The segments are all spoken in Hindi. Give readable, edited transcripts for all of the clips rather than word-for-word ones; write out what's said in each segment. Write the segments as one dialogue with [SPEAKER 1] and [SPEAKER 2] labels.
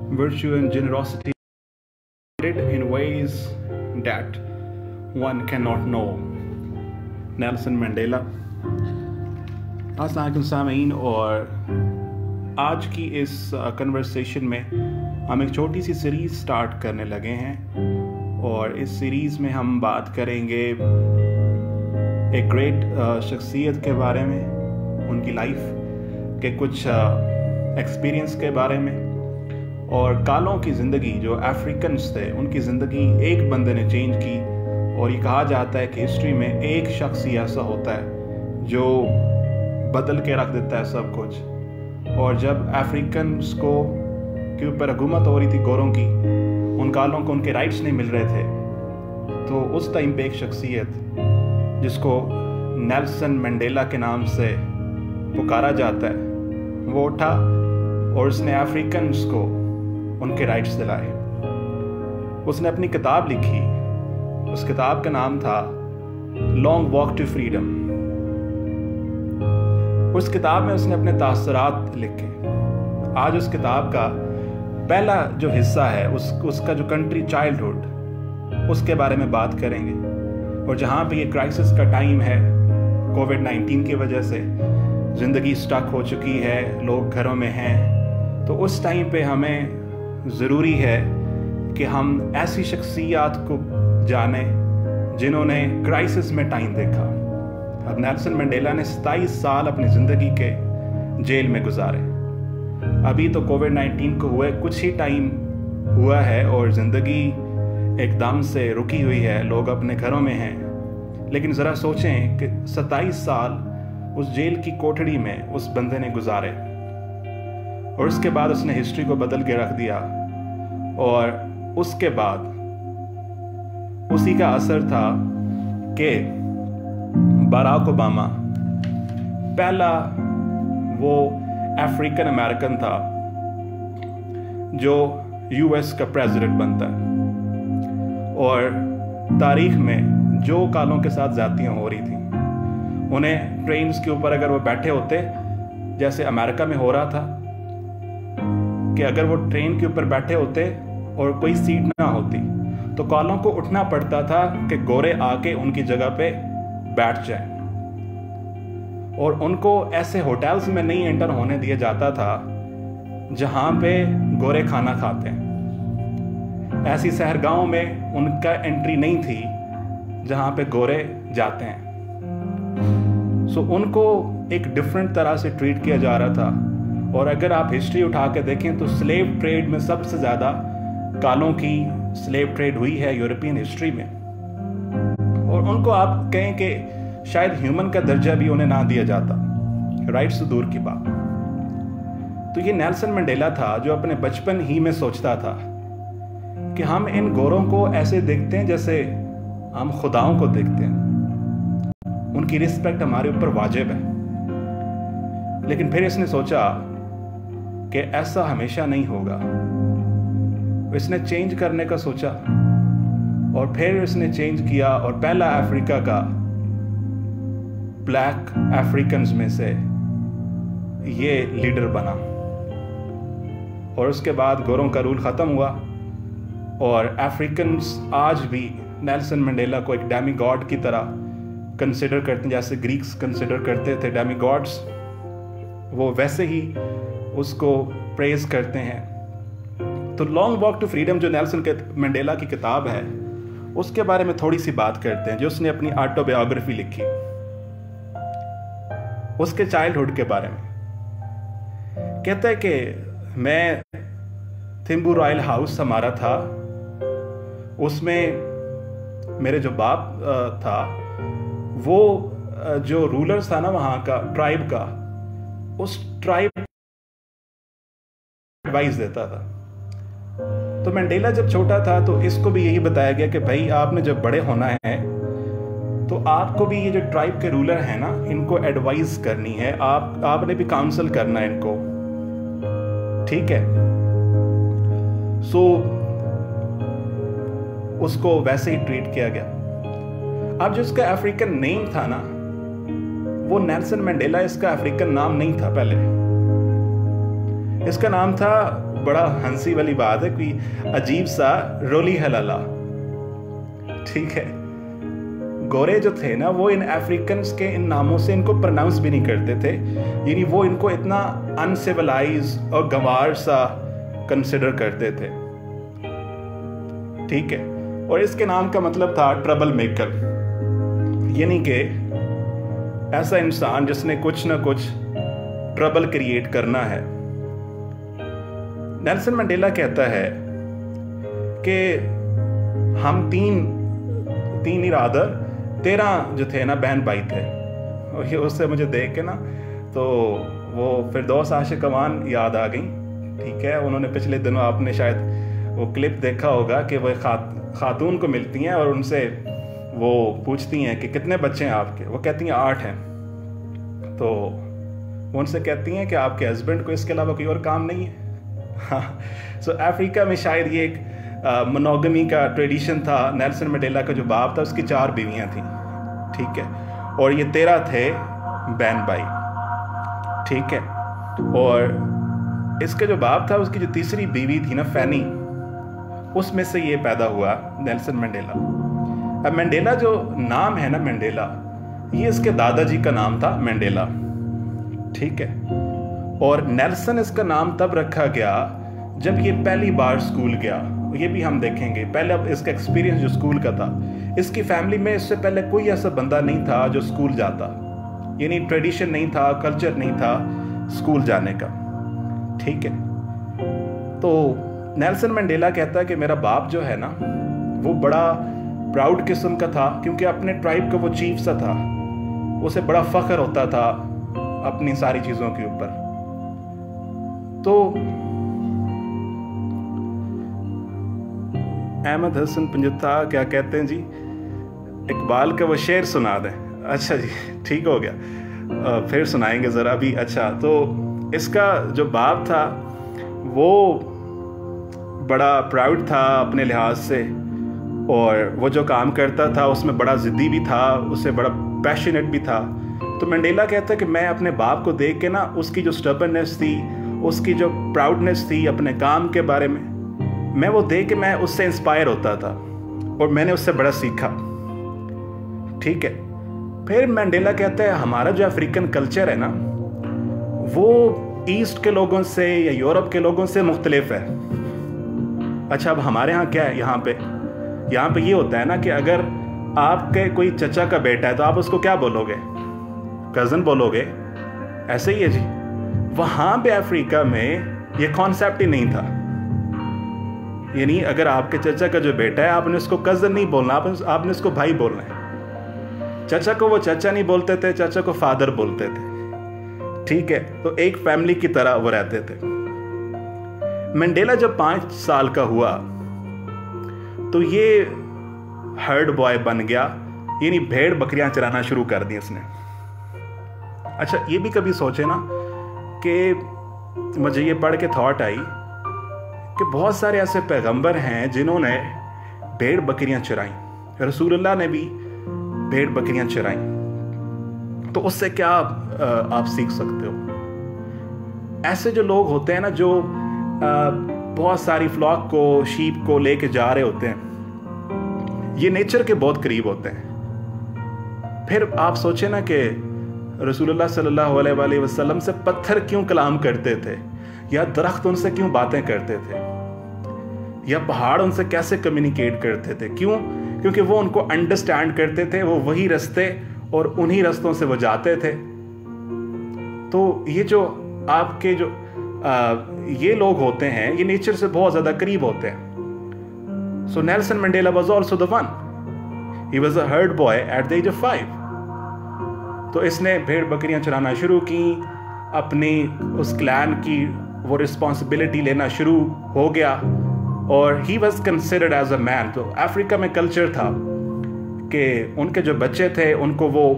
[SPEAKER 1] virtue and generosity in ways that one cannot know. Nelson Mandela. अस्सलाम सामीन, और आज की इस कन्वर्सेशन में हम एक छोटी सी सीरीज़ स्टार्ट करने लगे हैं, और इस सीरीज़ में हम बात करेंगे एक ग्रेट शख्सियत के बारे में, उनकी लाइफ के कुछ एक्सपीरियंस के बारे में, और कालों की ज़िंदगी जो अफ्रीकन्स थे उनकी ज़िंदगी एक बंदे ने चेंज की। और ये कहा जाता है कि हिस्ट्री में एक शख्स ही ऐसा होता है जो बदल के रख देता है सब कुछ। और जब अफ्रीकन्स को के ऊपर हुकूमत हो रही थी गोरों की, उन कालों को उनके राइट्स नहीं मिल रहे थे, तो उस टाइम पे एक शख्सियत जिसको नेल्सन मंडेला के नाम से पुकारा जाता है, वो उठा और उसने अफ्रीकन्स को उनके राइट्स दिलाए। उसने अपनी किताब लिखी, उस किताब का नाम था लॉन्ग वॉक टू फ्रीडम। उस किताब में उसने अपने तासरात लिखे। आज उस किताब का पहला जो हिस्सा है उसका जो कंट्री चाइल्डहुड, उसके बारे में बात करेंगे। और जहाँ पे ये क्राइसिस का टाइम है, कोविड-19 की वजह से ज़िंदगी स्टक हो चुकी है, लोग घरों में हैं, तो उस टाइम पे हमें ज़रूरी है कि हम ऐसी शख्सियात को जाने जिन्होंने क्राइसिस में टाइम देखा। अब नेल्सन मंडेला ने 27 साल अपनी ज़िंदगी के जेल में गुजारे। अभी तो कोविड-19 को हुए कुछ ही टाइम हुआ है और ज़िंदगी एकदम से रुकी हुई है, लोग अपने घरों में हैं। लेकिन ज़रा सोचें कि 27 साल उस जेल की कोठड़ी में उस बंदे ने गुजारे, और उसके बाद उसने हिस्ट्री को बदल के रख दिया। और उसके बाद उसी का असर था कि बराक ओबामा पहला वो अफ्रीकन अमेरिकन था जो यूएस का प्रेसिडेंट बनता है। और तारीख में जो कालों के साथ ज़्यादतियाँ हो रही थी, उन्हें ट्रेन्स के ऊपर अगर वो बैठे होते, जैसे अमेरिका में हो रहा था कि अगर वो ट्रेन के ऊपर बैठे होते और कोई सीट ना होती, तो कालों को उठना पड़ता था कि गोरे आके उनकी जगह पे बैठ जाएं। और उनको ऐसे होटल्स में नहीं एंटर होने दिया जाता था जहां पे गोरे खाना खाते हैं। ऐसी शहरगाहों में उनका एंट्री नहीं थी जहां पे गोरे जाते हैं। सो उनको एक डिफरेंट तरह से ट्रीट किया जा रहा था। और अगर आप हिस्ट्री उठा के देखें तो स्लेव ट्रेड में सबसे ज़्यादा कालों की स्लेव ट्रेड हुई है यूरोपियन हिस्ट्री में। और उनको आप कहें कि शायद ह्यूमन का दर्जा भी उन्हें ना दिया जाता, राइट्स तो दूर की बात। तो ये नेल्सन मंडेला था जो अपने बचपन ही में सोचता था कि हम इन गोरों को ऐसे देखते हैं जैसे हम खुदाओं को देखते हैं, उनकी रिस्पेक्ट हमारे ऊपर वाजिब है। लेकिन फिर इसने सोचा कि ऐसा हमेशा नहीं होगा। इसने चेंज करने का सोचा, और फिर इसने चेंज किया, और पहला अफ्रीका का ब्लैक अफ्रीकन्स में से ये लीडर बना। और उसके बाद गोरों का रूल ख़त्म हुआ, और अफ्रीकन्स आज भी नेल्सन मंडेला को एक डेमी गॉड की तरह कंसिडर करते हैं, जैसे ग्रीक्स कंसिडर करते थे डेमी गॉड्स, वो वैसे ही उसको प्रेज करते हैं। तो लॉन्ग वॉक टू फ्रीडम जो नेल्सन मंडेला की किताब है, उसके बारे में थोड़ी सी बात करते हैं, जो उसने अपनी ऑटोबायोग्राफी लिखी, उसके चाइल्डहुड के बारे में। कहता है कि मैं थिम्बू रॉयल हाउस हमारा था, उसमें मेरे जो बाप था, वो जो रूलर्स था ना वहाँ का ट्राइब का, उस ट्राइब एडवाइस देता था। तो मंडेला जब छोटा था तो इसको भी यही बताया गया कि भाई आपने जब बड़े होना है तो आपको भी ये जो ट्राइब के रूलर हैं ना, इनको एडवाइस करनी है, आपने भी काउंसल करना है इनको, ठीक है। सो उसको वैसे ही ट्रीट किया गया। अब जो उसका अफ्रीकन नेम था ना, वो नेल्सन मंडेला इसका अफ्रीकन नाम नहीं था। पहले इसका नाम था बड़ा हंसी वाली बात है, कोई अजीब सा रोली हलाला, ठीक है। गोरे जो थे ना वो इन अफ्रीकन्स के इन नामों से इनको प्रोनाउंस भी नहीं करते थे, यानी वो इनको इतना अनसिविलाइज और गंवार सा कंसिडर करते थे, ठीक है। और इसके नाम का मतलब था ट्रबल मेकर, यानी कि ऐसा इंसान जिसने कुछ ना कुछ ट्रबल क्रिएट करना है। नेल्सन मंडेला कहता है कि हम तीन ही रादर 13 जो थे ना बहन भाई थे, और ये उससे मुझे देख के ना तो वो फिरदौस आशिक अमान याद आ गई, ठीक है। उन्होंने पिछले दिनों आपने शायद वो क्लिप देखा होगा कि वो खातून को मिलती हैं और उनसे वो पूछती हैं कि कितने बच्चे हैं आपके, वो कहती हैं 8 हैं। तो वो उनसे कहती हैं कि आपके हस्बैंड को इसके अलावा कोई और काम नहीं है। हाँ, सो अफ्रीका में शायद ये एक मोनोगमी का ट्रेडिशन था। नेल्सन मंडेला का जो बाप था उसकी 4 बीवियां थी, ठीक है, और ये 13 थे बहन भाई, ठीक है। और इसका जो बाप था उसकी जो तीसरी बीवी थी ना फैनी, उसमें से ये पैदा हुआ नेल्सन मंडेला। अब मंडेला जो नाम है ना मंडेला, ये इसके दादाजी का नाम था मंडेला, ठीक है। और नेल्सन इसका नाम तब रखा गया जब ये पहली बार स्कूल गया, ये भी हम देखेंगे। पहले अब इसका एक्सपीरियंस जो स्कूल का था, इसकी फैमिली में इससे पहले कोई ऐसा बंदा नहीं था जो स्कूल जाता, यानी ट्रेडिशन नहीं था, कल्चर नहीं था स्कूल जाने का, ठीक है। तो नेल्सन मंडेला कहता है कि मेरा बाप जो है ना वो बड़ा प्राउड किस्म का था, क्योंकि अपने ट्राइब का वो चीफ सा था, उसे बड़ा फख्र होता था अपनी सारी चीज़ों के ऊपर। तो अहमद हसन पंजुत्ता क्या कहते हैं जी, इकबाल का वो शेर सुना दें। अच्छा जी, ठीक हो गया, फिर सुनाएंगे ज़रा अभी। अच्छा, तो इसका जो बाप था वो बड़ा प्राउड था अपने लिहाज से, और वो जो काम करता था उसमें बड़ा ज़िद्दी भी था, उससे बड़ा पैशनेट भी था। तो मंडेला कहता है कि मैं अपने बाप को देख के ना उसकी जो स्टबर्ननेस थी, उसकी जो प्राउडनेस थी अपने काम के बारे में, मैं वो देख के मैं उससे इंस्पायर होता था और मैंने उससे बड़ा सीखा, ठीक है। फिर मंडेला कहता है हमारा जो अफ्रीकन कल्चर है ना वो ईस्ट के लोगों से या यूरोप के लोगों से मुख्तलिफ है। अच्छा, अब हमारे यहाँ क्या है, यहाँ पे ये होता है ना कि अगर आपके कोई चचा का बेटा है तो आप उसको क्या बोलोगे, कज़न बोलोगे, ऐसे ही है जी। वहाँ पे अफ्रीका में ये कॉन्सेप्ट ही नहीं था, यानी अगर आपके चचा का जो बेटा है आपने उसको कज़न नहीं बोलना, आपने उसको भाई बोलना है। चचा को वो चचा नहीं बोलते थे, चचा को फादर बोलते थे, ठीक है। तो एक फैमिली की तरह वो रहते थे। मंडेला जब 5 साल का हुआ तो ये हर्ड बॉय बन गया, यानी भेड़ बकरियां चराना शुरू कर दी उसने। अच्छा, ये भी कभी सोचे ना कि मुझे ये पढ़ के थॉट आई कि बहुत सारे ऐसे पैगंबर हैं जिन्होंने भेड़ बकरियां चराई, रसूलुल्लाह ने भी भेड़ बकरियां चराई। तो उससे क्या आप सीख सकते हो? ऐसे जो लोग होते हैं ना जो बहुत सारी फ्लॉक को, शीप को लेके जा रहे होते हैं, ये नेचर के बहुत करीब होते हैं। फिर आप सोचे ना कि रसूलुल्लाह सल्लल्लाहु अलैहि वसल्लम से पत्थर क्यों कलाम करते थे, या दरख्त उनसे क्यों बातें करते थे, या पहाड़ उनसे कैसे कम्युनिकेट करते थे? क्यों? क्योंकि वो उनको अंडरस्टैंड करते थे, वो वही रास्ते और उन्हीं रास्तों से वो जाते थे। तो ये जो आपके जो ये लोग होते हैं ये नेचर से बहुत ज़्यादा करीब होते हैं। So Nelson Mandela was also the one, he was a herd boy at the age of 5। तो इसने भेड़ बकरियां चराना शुरू की, अपनी उस क्लैन की वो रिस्पॉन्सिबिलिटी लेना शुरू हो गया, और he was considered as a man. तो अफ्रीका में कल्चर था कि उनके जो बच्चे थे उनको वो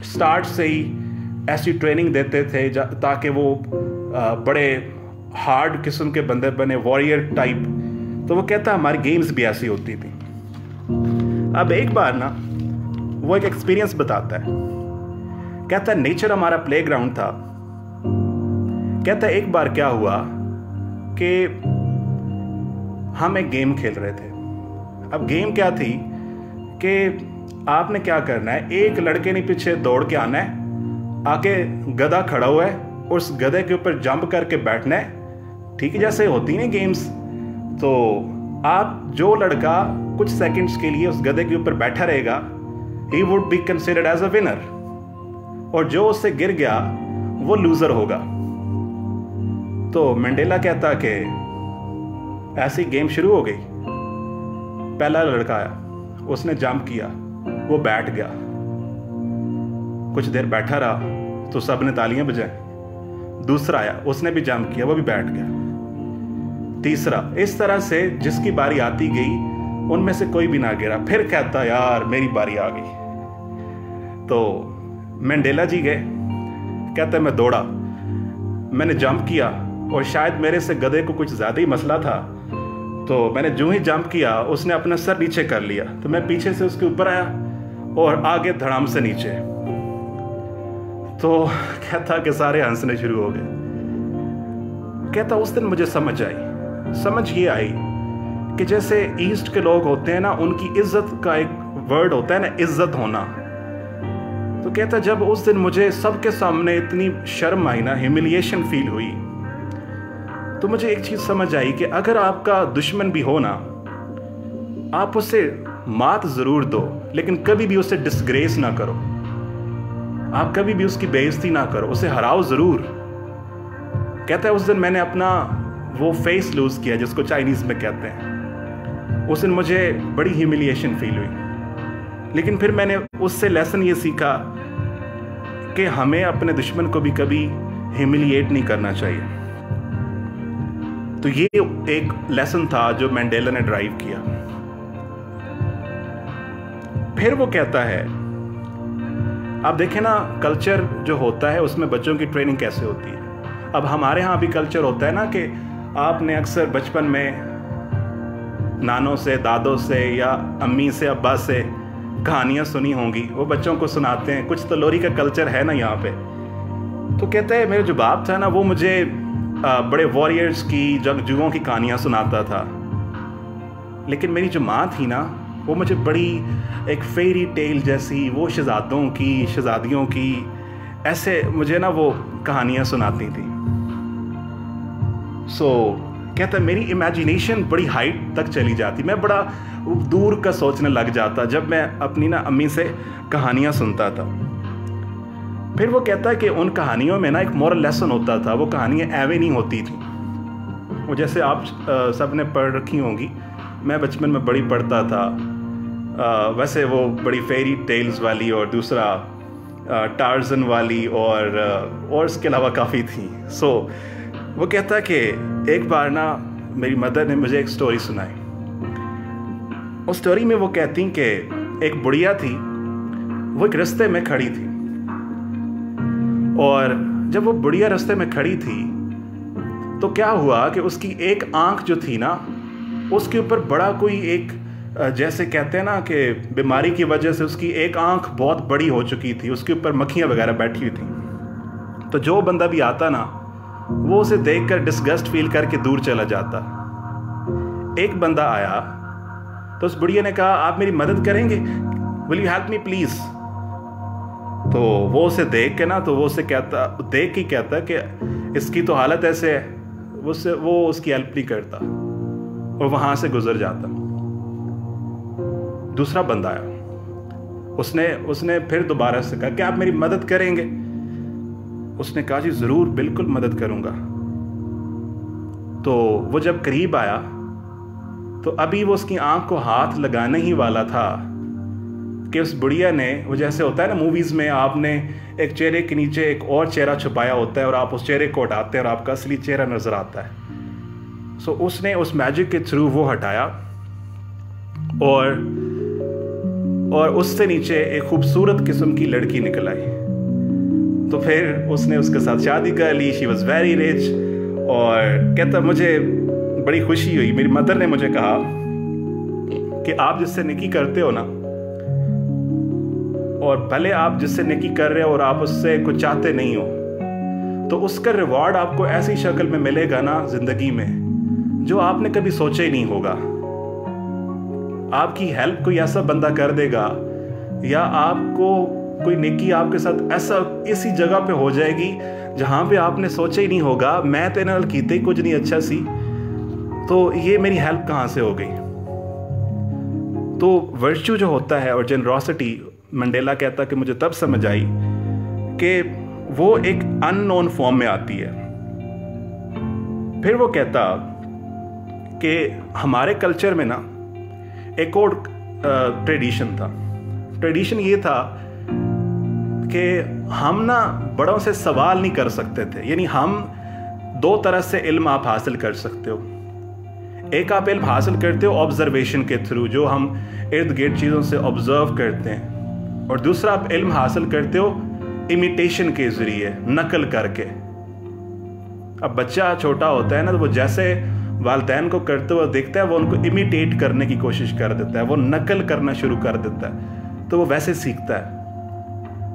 [SPEAKER 1] स्टार्ट से ही ऐसी ट्रेनिंग देते थे ताकि वो बड़े हार्ड किस्म के बंदे बने, वॉरियर टाइप। तो वो कहता हमारी गेम्स भी ऐसी होती थी। अब एक बार ना वो एक एक्सपीरियंस बताता है, कहता है नेचर हमारा प्लेग्राउंड था। कहता है एक बार क्या हुआ कि हम एक गेम खेल रहे थे। अब गेम क्या थी कि आपने क्या करना है, एक लड़के ने पीछे दौड़ के आना है, आगे गधा खड़ा हुआ है, उस गधे के ऊपर जंप करके बैठना है। ठीक है, जैसे होती है गेम्स। तो आप जो लड़का कुछ सेकंड्स के लिए उस गधे के ऊपर बैठा रहेगा, he would be considered as a winner, और जो उससे गिर गया वो लूजर होगा। तो मंडेला कहता कि ऐसी गेम शुरू हो गई। पहला लड़का आया, उसने जंप किया, वो बैठ गया। कुछ देर बैठा रहा तो सब ने तालियां बजाई। दूसरा आया, उसने भी जंप किया, वो भी बैठ गया। तीसरा, इस तरह से जिसकी बारी आती गई उनमें से कोई भी ना गिरा। फिर कहता यार मेरी बारी आ गई। तो मंडेला जी गए, कहते मैं दौड़ा, मैंने जंप किया और शायद मेरे से गधे को कुछ ज़्यादा ही मसला था। तो मैंने जो ही जंप किया उसने अपना सर नीचे कर लिया, तो मैं पीछे से उसके ऊपर आया और आगे धड़ाम से नीचे। तो कहता कि सारे हंसने शुरू हो गए। कहता उस दिन मुझे समझ ये आई कि जैसे ईस्ट के लोग होते हैं ना, उनकी इज्जत का एक वर्ड होता है ना, इज्जत होना। तो कहता जब उस दिन मुझे सबके सामने इतनी शर्म आई ना, ह्यूमिलिएशन फील हुई, तो मुझे एक चीज समझ आई कि अगर आपका दुश्मन भी हो ना, आप उसे मात जरूर दो, लेकिन कभी भी उसे डिसग्रेस ना करो। आप कभी भी उसकी बेइज्जती ना करो, उसे हराओ जरूर। कहता है उस दिन मैंने अपना वो फेस लूज किया जिसको चाइनीज में कहते हैं। उस दिन मुझे बड़ी ह्यूमिलिएशन फील हुई, लेकिन फिर मैंने उससे लेसन ये सीखा कि हमें अपने दुश्मन को भी कभी ह्यूमिलिएट नहीं करना चाहिए। तो ये एक लेसन था जो मंडेला ने ड्राइव किया। फिर वो कहता है, आप देखें ना, कल्चर जो होता है उसमें बच्चों की ट्रेनिंग कैसे होती है। अब हमारे यहाँ भी कल्चर होता है ना कि आपने अक्सर बचपन में नानों से, दादों से या अम्मी से, अब्बा से कहानियाँ सुनी होंगी, वो बच्चों को सुनाते हैं। कुछ तो लोरी का कल्चर है ना यहाँ पे। तो कहते हैं मेरा जो बाप था ना, वो मुझे बड़े वॉरियर्स की, जंगजुओं की कहानियाँ सुनाता था, लेकिन मेरी जो माँ थी ना, वो मुझे बड़ी एक फेरी टेल जैसी, वो शहजादों की, शहजादियों की, ऐसे मुझे ना वो कहानियाँ सुनाती थी। कहता मेरी इमेजिनेशन बड़ी हाइट तक चली जाती, मैं बड़ा दूर का सोचने लग जाता जब मैं अपनी ना अम्मी से कहानियाँ सुनता था। फिर वो कहता है कि उन कहानियों में ना एक मॉरल लेसन होता था। वो कहानियाँ एवे नहीं होती थी, वो जैसे आप सब ने पढ़ रखी होंगी, मैं बचपन में बड़ी पढ़ता था। वैसे वो बड़ी फेरी टेल्स वाली, और दूसरा टार्जन वाली, और इसके अलावा काफ़ी थी। वो कहता कि एक बार ना मेरी मदर ने मुझे एक स्टोरी सुनाई। उस स्टोरी में वो कहती कि एक बुढ़िया थी, वो एक रास्ते में खड़ी थी, और जब वो बुढ़िया रास्ते में खड़ी थी तो क्या हुआ कि उसकी एक आंख जो थी ना, उसके ऊपर बड़ा कोई एक, जैसे कहते हैं ना कि बीमारी की वजह से उसकी एक आंख बहुत बड़ी हो चुकी थी, उसके ऊपर मक्खियाँ वगैरह बैठी हुई थी। तो जो बंदा भी आता ना, वो उसे देखकर डिस्गस्ट फील करके दूर चला जाता। एक बंदा आया तो उस बुढ़िया ने कहा आप मेरी मदद करेंगे, will you help me please. तो वो उसे देख के ना, तो वो उसे कहता, देख के कहता कि इसकी तो हालत ऐसे है, वो उसकी हेल्प नहीं करता और वहां से गुजर जाता। दूसरा बंदा आया, उसने फिर दोबारा से कहा कि आप मेरी मदद करेंगे। उसने कहा जी जरूर, बिल्कुल मदद करूंगा। तो वो जब करीब आया तो अभी वो उसकी आंख को हाथ लगाने ही वाला था कि उस बुढ़िया ने, वो जैसे होता है ना मूवीज में, आपने एक चेहरे के नीचे एक और चेहरा छुपाया होता है और आप उस चेहरे को हटाते हैं और आपका असली चेहरा नजर आता है। उसने उस मैजिक के थ्रू वो हटाया और उससे नीचे एक खूबसूरत किस्म की लड़की निकल आई। तो फिर उसने उसके साथ शादी कर ली। She was very rich. और कहता मुझे बड़ी खुशी हुई, मेरी मदर ने मुझे कहा कि आप जिससे नेकी करते हो ना, और भले आप जिससे नेकी कर रहे हो और आप उससे कुछ चाहते नहीं हो, तो उसका रिवॉर्ड आपको ऐसी शक्ल में मिलेगा ना जिंदगी में जो आपने कभी सोचा ही नहीं होगा। आपकी हेल्प कोई ऐसा बंदा कर देगा, या आपको कोई नेकी आपके साथ ऐसा इसी जगह पे हो जाएगी जहाँ पे आपने सोचा ही नहीं होगा, मैं तेरे नाल कीते ही कुछ नहीं अच्छा सी, तो ये मेरी हेल्प कहाँ से हो गई। तो वर्च्यू जो होता है और जेनरॉसिटी, मंडेला कहता कि मुझे तब समझ आई कि वो एक अननोन फॉर्म में आती है। फिर वो कहता कि हमारे कल्चर में ना एक और ट्रेडिशन था। ट्रेडिशन ये था कि हम ना बड़ों से सवाल नहीं कर सकते थे। यानी हम दो तरह से इल्म आप हासिल कर सकते हो। एक आप इल्म हासिल करते हो ऑब्जर्वेशन के थ्रू, जो हम इर्द गिर्द चीज़ों से ऑब्जर्व करते हैं, और दूसरा आप इल्म हासिल करते हो इमिटेशन के ज़रिए, नकल करके। अब बच्चा छोटा होता है ना, तो वो जैसे वालिदैन को करते हुए देखता है, वो उनको इमिटेट करने की कोशिश कर देता है, वो नकल करना शुरू कर देता है, तो वो वैसे सीखता है।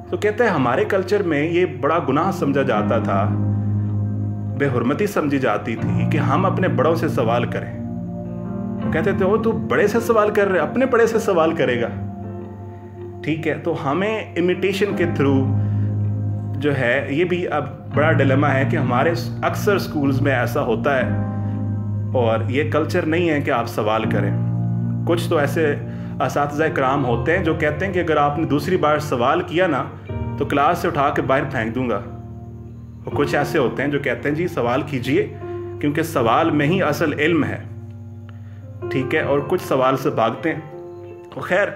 [SPEAKER 1] तो कहते हैं हमारे कल्चर में ये बड़ा गुनाह समझा जाता था, बेहुरमती समझी जाती थी कि हम अपने बड़ों से सवाल करें। कहते थे, ओ तू बड़े से सवाल कर रहे, अपने बड़े से सवाल करेगा। ठीक है, तो हमें इमिटेशन के थ्रू जो है, ये भी अब बड़ा डिलेमा है कि हमारे अक्सर स्कूल्स में ऐसा होता है, और ये कल्चर नहीं है कि आप सवाल करें। कुछ तो ऐसे असातिज़ा इकराम होते हैं जो कहते हैं कि अगर आपने दूसरी बार सवाल किया ना, तो क्लास से उठा के बाहर फेंक दूंगा। और कुछ ऐसे होते हैं जो कहते हैं जी सवाल कीजिए, क्योंकि सवाल में ही असल इल्म है। ठीक है, और कुछ सवाल से भागते हैं। तो खैर,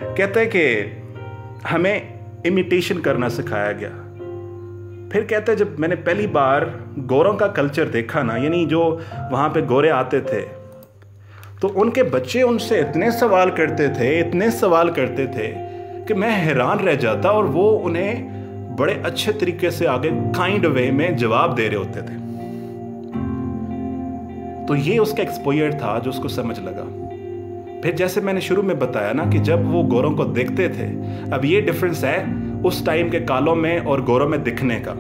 [SPEAKER 1] कहते हैं कि हमें इमिटेशन करना सिखाया गया। फिर कहते हैं जब मैंने पहली बार गोरों का कल्चर देखा ना, यानी जो वहाँ पे गोरे आते थे, तो उनके बच्चे उनसे इतने सवाल करते थे कि मैं हैरान रह जाता, और वो उन्हें बड़े अच्छे तरीके से आगे काइंड वे में जवाब दे रहे होते थे। तो ये उसका एक्सपोजर था जो उसको समझ लगा। फिर जैसे मैंने शुरू में बताया ना कि जब वो गोरों को देखते थे, अब ये डिफरेंस है उस टाइम के कालों में और गोरों में दिखने का,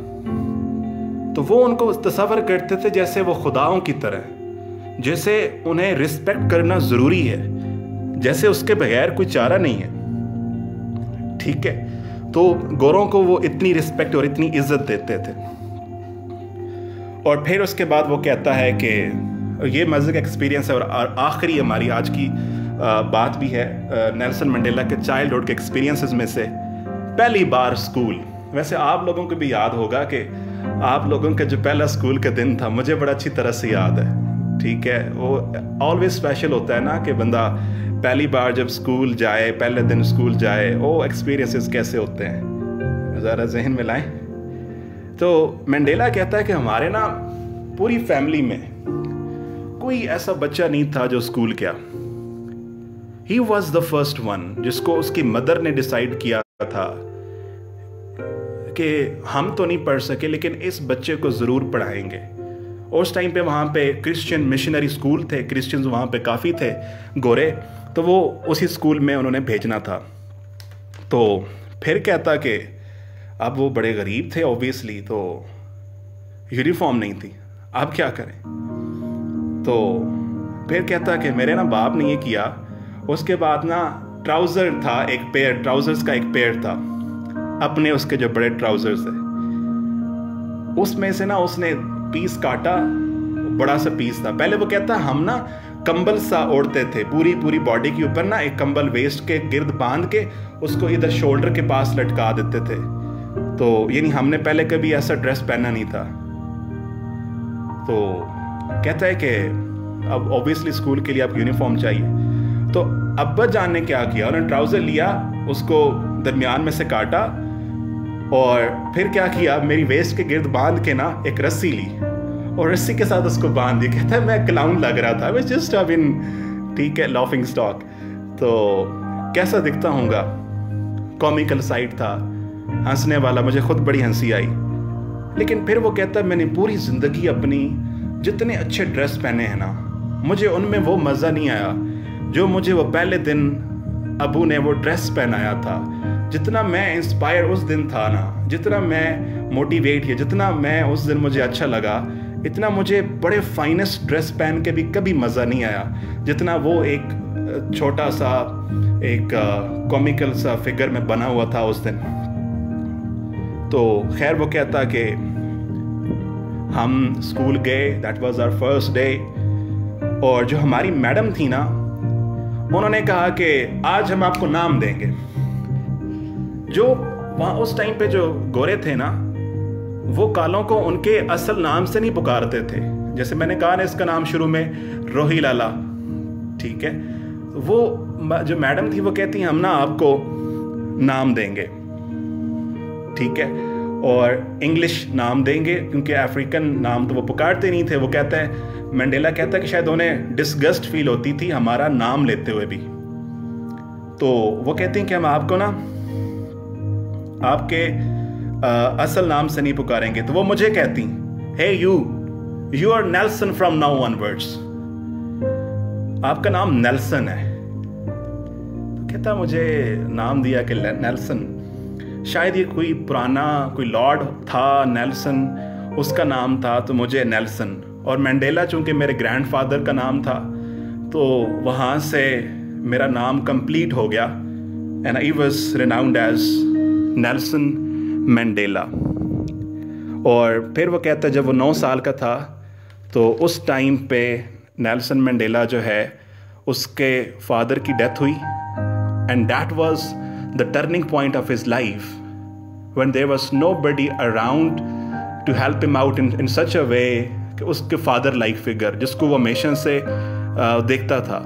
[SPEAKER 1] तो वो उनको तस्वर करते थे जैसे वो खुदाओं की तरह, जैसे उन्हें रिस्पेक्ट करना ज़रूरी है, जैसे उसके बगैर कोई चारा नहीं है। ठीक है, तो गोरों को वो इतनी रिस्पेक्ट और इतनी इज्जत देते थे। और फिर उसके बाद वो कहता है कि ये मज़े का एक्सपीरियंस है, और आखिरी हमारी आज की बात भी है नेल्सन मंडेला के चाइल्डहुड के एक्सपीरियंसेस में से पहली बार स्कूल। वैसे आप लोगों को भी याद होगा कि आप लोगों का जो पहला स्कूल का दिन था, मुझे बड़ा अच्छी तरह से याद है। ठीक है, वो ऑलवेज स्पेशल होता है ना कि बंदा पहली बार जब स्कूल जाए, पहले दिन स्कूल जाए, वो एक्सपीरियंसेस कैसे होते हैं ज़रा जहन में लाएं। तो मंडेला कहता है कि हमारे ना पूरी फैमिली में कोई ऐसा बच्चा नहीं था जो स्कूल गया। He was the first one, जिसको उसकी मदर ने डिसाइड किया था कि हम तो नहीं पढ़ सके, लेकिन इस बच्चे को ज़रूर पढ़ाएंगे। उस टाइम पे वहाँ पे क्रिश्चियन मिशनरी स्कूल थे, क्रिश्चियंस वहाँ पे काफ़ी थे गोरे, तो वो उसी स्कूल में उन्होंने भेजना था। तो फिर कहता कि अब वो बड़े गरीब थे ऑब्वियसली, तो यूनिफॉर्म नहीं थी, अब क्या करें। तो फिर कहता कि मेरे ना बाप ने ये किया। उसके बाद ना ट्राउज़र था, एक पेयर, ट्राउज़र्स का एक पेयर था अपने, उसके जो बड़े ट्राउज़र्स थे, उसमें से ना उसने पीस काटा, बड़ा सा पीस था। पहले वो कहता हम ना कंबल सा ओढ़ते थे, पूरी पूरी बॉडी के ऊपर ना एक कंबल वेस्ट के गिर्द बांध के उसको इधर शोल्डर के पास लटका देते थे। तो यानी हमने पहले कभी ऐसा ड्रेस पहना नहीं था। तो कहता है कि अब ऑब्वियसली स्कूल के लिए आप यूनिफॉर्म चाहिए। तो अब्बा जान ने क्या किया, उन्होंने ट्राउज़र लिया, उसको दरमियान में से काटा, और फिर क्या किया, मेरी वेस्ट के गिर्द बांध के ना एक रस्सी ली और रस्सी के साथ उसको बांध दी। कहता है मैं क्लाउन लग रहा था, मैं जस्ट अब इन, ठीक है, लाफिंग स्टॉक। तो कैसा दिखता हूँगा, कॉमिकल साइड था, हंसने वाला, मुझे खुद बड़ी हंसी आई। लेकिन फिर वो कहता है मैंने पूरी ज़िंदगी अपनी जितने अच्छे ड्रेस पहने हैं ना, मुझे उनमें वो मज़ा नहीं आया जो मुझे वो पहले दिन अबू ने वो ड्रेस पहनाया था। जितना मैं इंस्पायर उस दिन था ना, जितना मैं मोटिवेट किया, जितना मैं उस दिन मुझे अच्छा लगा, इतना मुझे बड़े फाइनेस्ट ड्रेस पहन के भी कभी मज़ा नहीं आया जितना वो एक छोटा सा एक कॉमिकल सा फिगर में बना हुआ था उस दिन। तो खैर वो कहता कि हम स्कूल गए, that was our first day, और जो हमारी मैडम थी ना, उन्होंने कहा कि आज हम आपको नाम देंगे। जो वहाँ उस टाइम पे जो गोरे थे ना, वो कालों को उनके असल नाम से नहीं पुकारते थे। जैसे मैंने कहा ना, इसका नाम शुरू में रोही लाला, ठीक है। वो जो मैडम थी वो कहती हम ना आपको नाम देंगे, ठीक है, और इंग्लिश नाम देंगे, क्योंकि अफ्रीकन नाम तो वो पुकारते नहीं थे। वो कहता है, मंडेला कहता है कि शायद उन्हें डिसगस्ट फील होती थी हमारा नाम लेते हुए भी। तो वो कहती हैं कि हम आपको ना आपके असल नाम से नहीं पुकारेंगे। तो वो मुझे कहती, hey you are Nelson from now onwards, आपका नाम नेल्सन है। तो कहता मुझे नाम दिया कि नेल्सन, शायद ये कोई पुराना कोई लॉर्ड था नेल्सन, उसका नाम था, तो मुझे नेल्सन। और मंडेला चूंकि मेरे ग्रैंडफादर का नाम था, तो वहाँ से मेरा नाम कंप्लीट हो गया, and I was renowned as Nelson Mandela. और फिर वो कहता है जब वो 9 साल का था, तो उस टाइम पे नेल्सन मंडेला जो है उसके फादर की डेथ हुई, and that was the turning point of his life, when there was nobody around to help him out in such a way कि उसके फादर लाइक फिगर जिसको वो हमेशा से देखता था।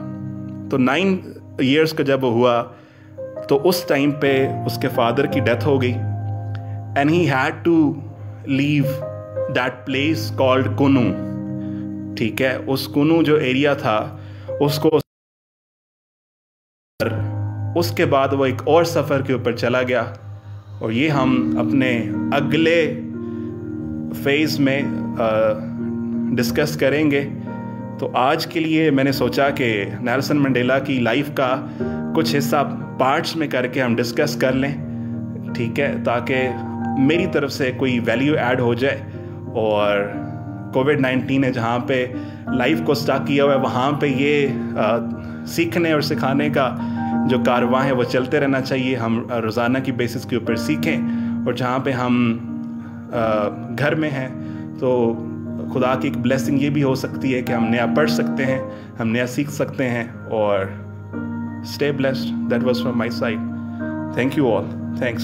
[SPEAKER 1] तो 9 इयर्स का जब वो हुआ, तो उस टाइम पे उसके फादर की डेथ हो गई, and he had to leave that place called Qunu, ठीक है। उस कुनू जो एरिया था उसको, उसके बाद वो एक और सफ़र के ऊपर चला गया, और ये हम अपने अगले फेज़ में डिस्कस करेंगे। तो आज के लिए मैंने सोचा कि नेल्सन मंडेला की लाइफ का कुछ हिस्सा पार्ट्स में करके हम डिस्कस कर लें, ठीक है, ताकि मेरी तरफ से कोई वैल्यू ऐड हो जाए। और कोविड-19 ने जहाँ पे लाइफ को स्टक किया हुआ है, वहाँ पे ये सीखने और सिखाने का जो कारवां है वो चलते रहना चाहिए। हम रोज़ाना की बेसिस के ऊपर सीखें, और जहाँ पे हम घर में हैं तो खुदा की एक ब्लेसिंग ये भी हो सकती है कि हम नया पढ़ सकते हैं, हम नया सीख सकते हैं। और stay blessed. That was from my side. Thank you all. Thanks.